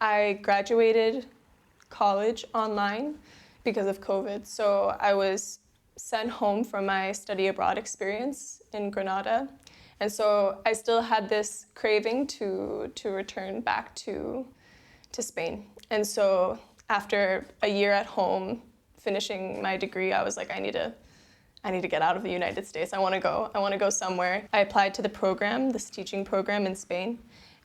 I graduated college online because of COVID, so I was sent home from my study abroad experience in Granada. And so I still had this craving to return back to Spain. And so after a year at home, finishing my degree, I was like, I need to get out of the United States. I want to go somewhere. I applied to the program, this teaching program in Spain,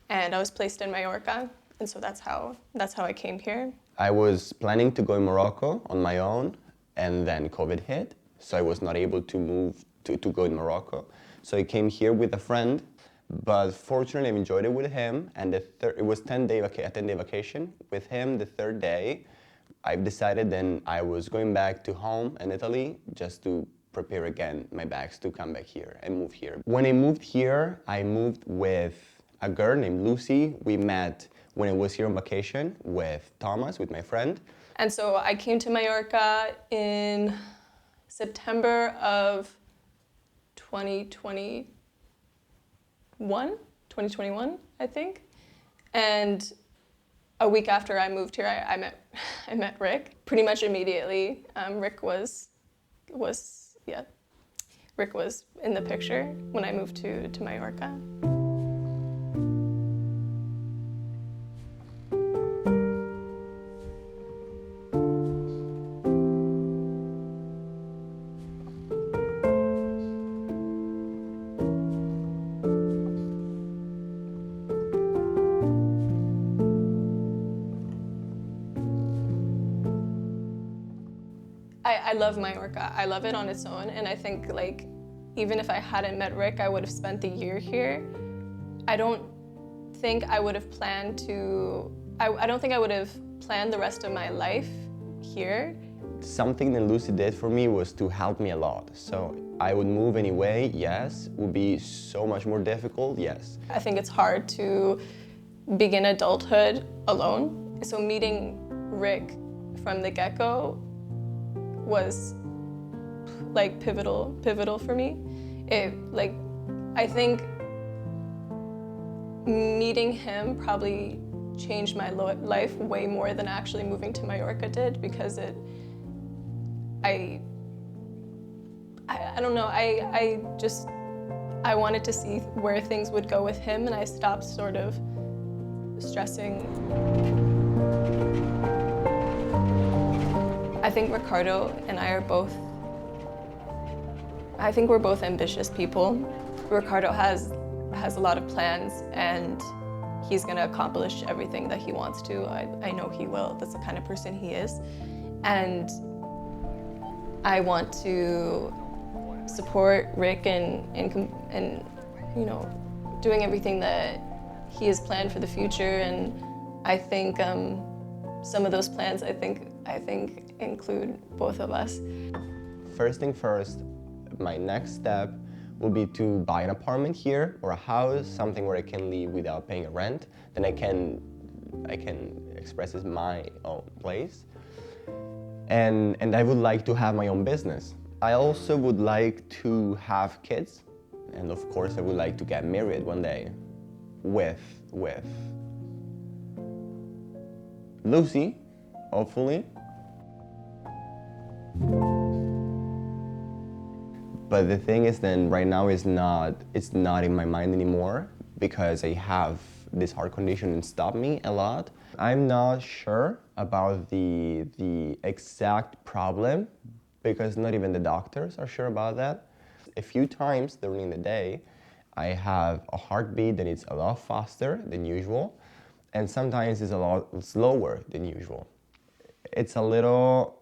and I was placed in Mallorca. And so that's how I came here. I was planning to go in Morocco on my own, and then COVID hit, so I was not able to move to go in Morocco. So I came here with a friend, but fortunately I enjoyed it with him, and it was a 10-day vacation with him. The third day, I decided then I was going back to home in Italy just to prepare again my bags to come back here and move here. When I moved here, I moved with a girl named Lucy. We met when I was here on vacation with Thomas, with my friend. And so I came to Mallorca in September of 2021, I think. And a week after I moved here, I met Rick pretty much immediately. Rick was in the picture when I moved to Mallorca. I love Mallorca. I love it on its own, and I think like even if I hadn't met Rick, I would have spent the year here. I don't think I would have planned the rest of my life here. Something that Lucy did for me was to help me a lot. So I would move anyway, yes. Would be so much more difficult, yes. I think it's hard to begin adulthood alone. So meeting Rick from the get-go was like pivotal for me. I think meeting him probably changed my life way more than actually moving to Mallorca did, because I don't know, I wanted to see where things would go with him, and I stopped sort of stressing. I think Ricardo and I are both, I think we're both ambitious people. Ricardo has a lot of plans, and he's gonna accomplish everything that he wants to. I know he will. That's the kind of person he is. And I want to support Rick and you know, doing everything that he has planned for the future. And I think some of those plans, I think include both of us. First thing first, my next step will be to buy an apartment here or a house, something where I can live without paying a rent. Then I can express as my own place. And I would like to have my own business. I also would like to have kids. And of course, I would like to get married one day with Lucy, hopefully. But the thing is then right now it's not in my mind anymore, because I have this heart condition and stopped me a lot. I'm not sure about the exact problem, because not even the doctors are sure about that. A few times during the day, I have a heartbeat that is a lot faster than usual, and sometimes it's a lot slower than usual. It's a little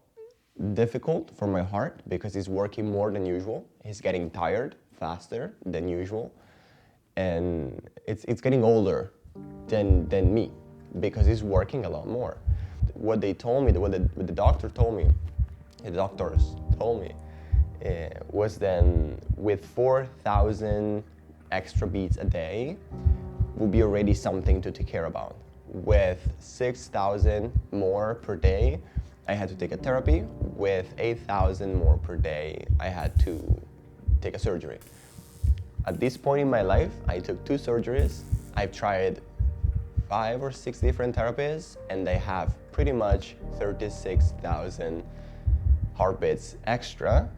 difficult for my heart because it's working more than usual. It's getting tired faster than usual, and it's getting older than me because it's working a lot more. What they told me, what the doctors told me, was then with 4,000 extra beats a day will be already something to take care about. With 6,000 more per day, I had to take a therapy. With 8,000 more per day, I had to take a surgery. At this point in my life, I took 2 surgeries. I've tried 5 or 6 different therapists, and they have pretty much 36,000 heartbeats extra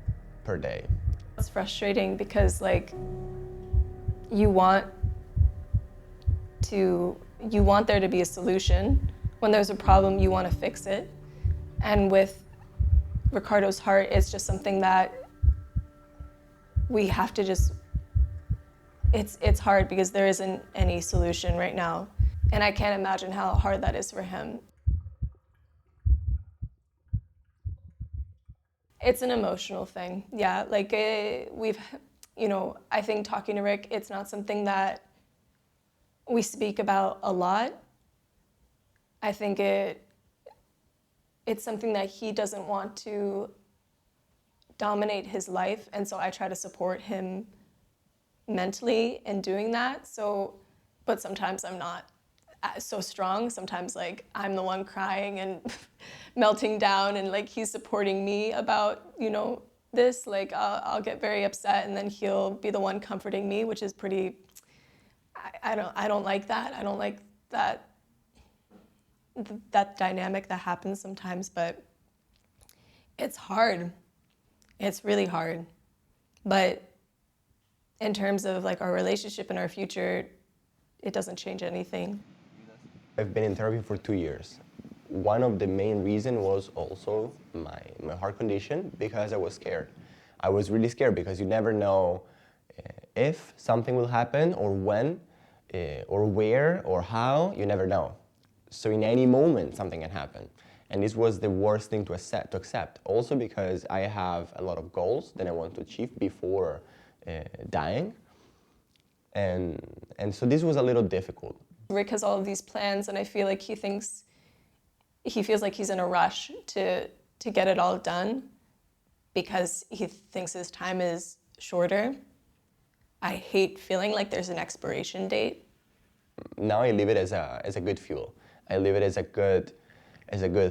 per day. It's frustrating because like you want there to be a solution. When there's a problem, you want to fix it. And with Ricardo's heart, it's just something that we have to just, it's hard because there isn't any solution right now. And I can't imagine how hard that is for him. It's an emotional thing, yeah. Like I think talking to Rick, it's not something that we speak about a lot. I think it's something that he doesn't want to dominate his life, and so I try to support him mentally in doing that. But sometimes I'm not so strong. Sometimes like I'm the one crying and melting down, and like he's supporting me about this. Like I'll get very upset, and then he'll be the one comforting me, which is pretty. I don't like that. I don't like that dynamic that happens sometimes, but it's hard. It's really hard. But in terms of like our relationship and our future, it doesn't change anything. I've been in therapy for 2 years. One of the main reasons was also my heart condition, because I was scared. I was really scared because you never know if something will happen, or when, or where, or how. You never know. So in any moment, something can happen. And this was the worst thing to accept. Also because I have a lot of goals that I want to achieve before dying. And so this was a little difficult. Rick has all of these plans, and I feel like he feels like he's in a rush to get it all done because he thinks his time is shorter. I hate feeling like there's an expiration date. Now I leave it as a good fuel. I leave it as a good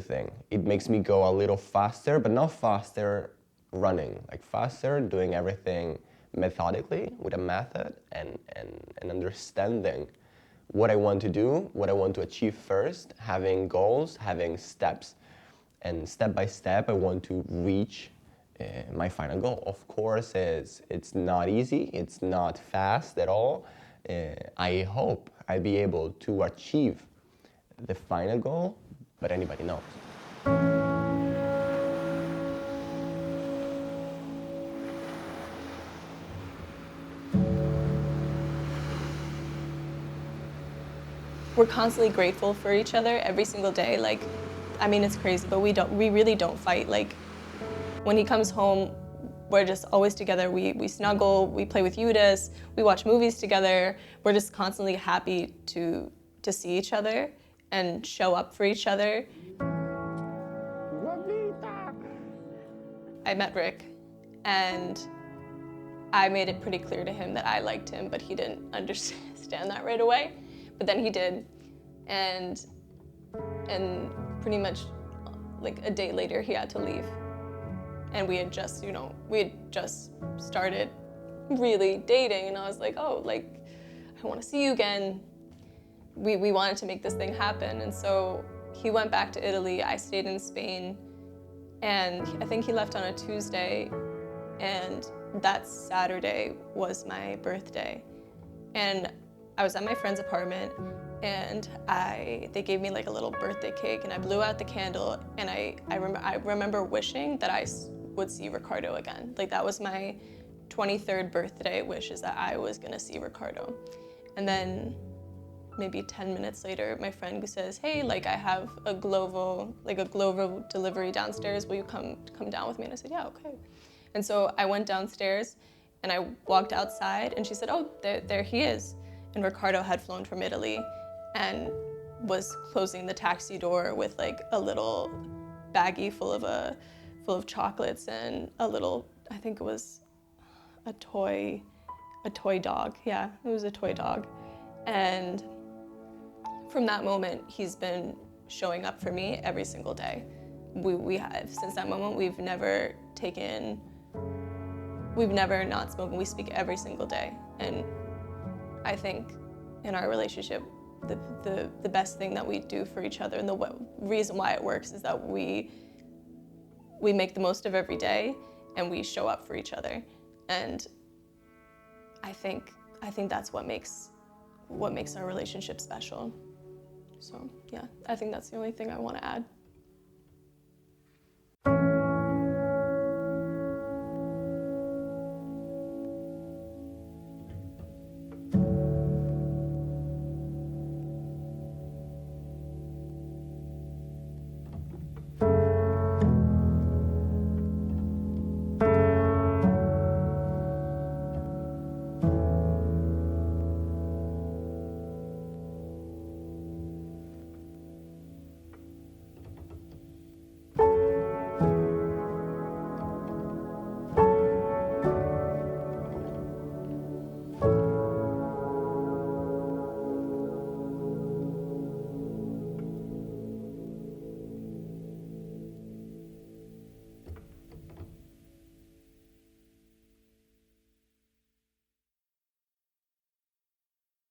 thing. It makes me go a little faster, but not faster running, like faster doing everything methodically with a method and understanding what I want to do, what I want to achieve first, having goals, having steps. And step by step, I want to reach my final goal. Of course, it's not easy, it's not fast at all. I hope I'll be able to achieve the final goal, but anybody knows. We're constantly grateful for each other every single day. Like, I mean, it's crazy, but we really don't fight. Like, when he comes home, we're just always together. We snuggle, we play with Eudes, we watch movies together. We're just constantly happy to see each other and show up for each other. I met Rick, and I made it pretty clear to him that I liked him, but he didn't understand that right away. But then he did, and pretty much like a day later he had to leave. And we had just started really dating, and I was like, oh, like, I want to see you again. We wanted to make this thing happen, and so he went back to Italy. I stayed in Spain, and I think he left on a Tuesday, and that Saturday was my birthday. And I was at my friend's apartment, and they gave me like a little birthday cake, and I blew out the candle, and I remember wishing that I would see Ricardo again. Like, that was my 23rd birthday wish, is that I was gonna see Ricardo. And then maybe 10 minutes later, my friend says, hey, like, I have a Glovo delivery downstairs. Will you come down with me? And I said, yeah, okay. And so I went downstairs, and I walked outside, and she said, oh, there he is. And Ricardo had flown from Italy and was closing the taxi door with like a little baggie full of chocolates and a little, I think it was a toy dog. Yeah, it was a toy dog. And from that moment, he's been showing up for me every single day. We have, since that moment, we've never not spoken. We speak every single day. And I think in our relationship, the best thing that we do for each other, and the reason why it works is that we make the most of every day, and we show up for each other. And I think that's what makes our relationship special. So yeah, I think that's the only thing I want to add.